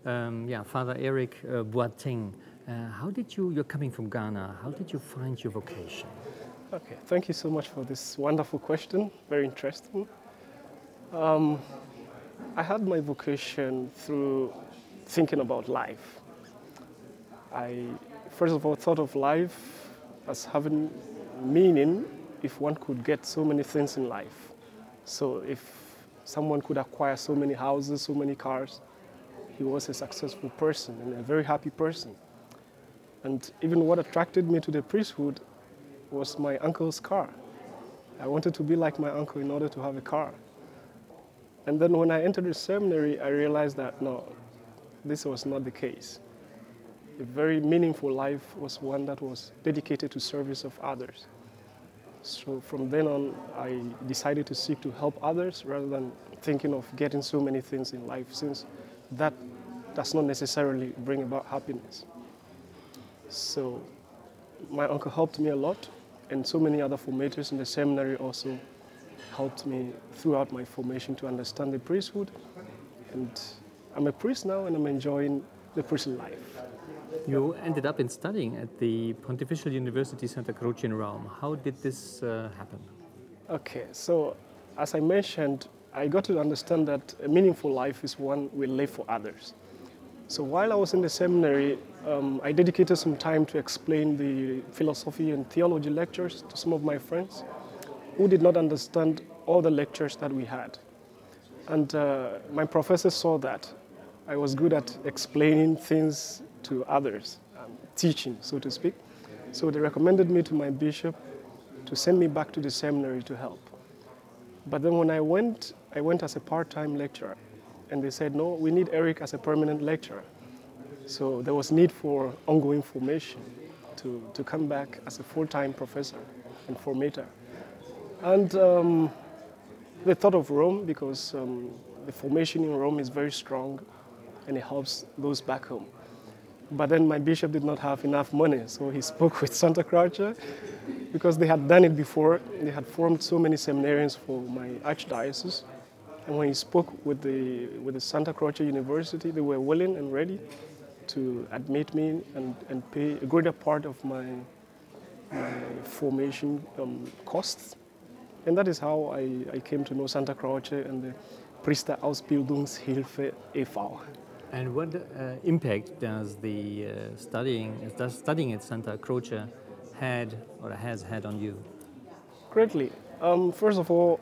Yeah, Father Eric Boateng, you're coming from Ghana, how did you find your vocation? Okay, thank you so much for this wonderful question, very interesting. I had my vocation through thinking about life. I, first of all, thought of life as having meaning if one could get so many things in life. So if someone could acquire so many houses, so many cars, he was a successful person and a very happy person. And even what attracted me to the priesthood was my uncle's car. I wanted to be like my uncle in order to have a car. And then when I entered the seminary, I realized that no, this was not the case. A very meaningful life was one that was dedicated to service of others. So from then on, I decided to seek to help others rather than thinking of getting so many things in life, since that does not necessarily bring about happiness. So my uncle helped me a lot, and so many other formators in the seminary also helped me throughout my formation to understand the priesthood. And I'm a priest now, and I'm enjoying the priestly life. You ended up in studying at the Pontifical University Santa Croce in Rome. How did this happen? Okay, so as I mentioned, I got to understand that a meaningful life is one we live for others. So while I was in the seminary, I dedicated some time to explain the philosophy and theology lectures to some of my friends who did not understand all the lectures that we had. And my professors saw that I was good at explaining things to others, teaching, so to speak. So they recommended me to my bishop to send me back to the seminary to help. But then when I went as a part-time lecturer, and they said, no, we need Eric as a permanent lecturer. So there was need for ongoing formation to come back as a full-time professor and formator. And they thought of Rome because the formation in Rome is very strong and it helps those back home. But then my bishop did not have enough money, so he spoke with Santa Croce because they had done it before. They had formed so many seminarians for my archdiocese. And when he spoke with the Santa Croce University, they were willing and ready to admit me and pay a greater part of my formation costs. And that is how I came to know Santa Croce and the Priesterausbildungshilfe e.V. And what impact does studying at Santa Croce had or has had on you? Greatly. First of all,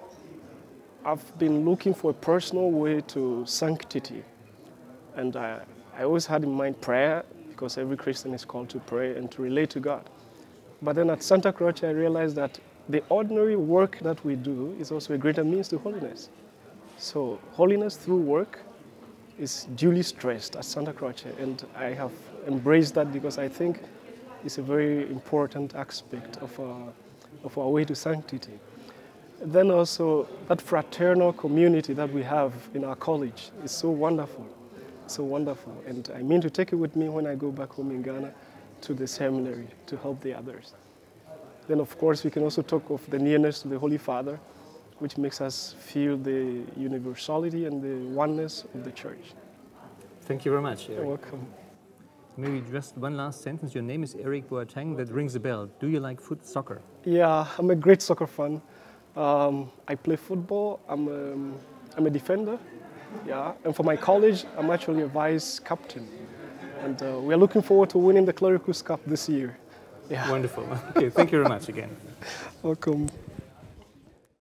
I've been looking for a personal way to sanctity. And I always had in mind prayer, because every Christian is called to pray and to relate to God. But then at Santa Croce, I realized that the ordinary work that we do is also a greater means to holiness. So holiness through work is duly stressed at Santa Croce, and I have embraced that because I think it's a very important aspect of our way to sanctity. Then also that fraternal community that we have in our college is so wonderful, and I mean to take it with me when I go back home in Ghana to the seminary to help the others. Then of course we can also talk of the nearness to the Holy Father, which makes us feel the universality and the oneness of the Church. Thank you very much, Eric. You're welcome. Maybe just one last sentence. Your name is Eric Boateng. That rings a bell. Do you like soccer? Yeah, I'm a great soccer fan. I play football. I'm a defender. Yeah, and for my college, I'm actually a vice captain. And we are looking forward to winning the Clericus Cup this year. Yeah. Wonderful. Okay, thank you very much again. Welcome.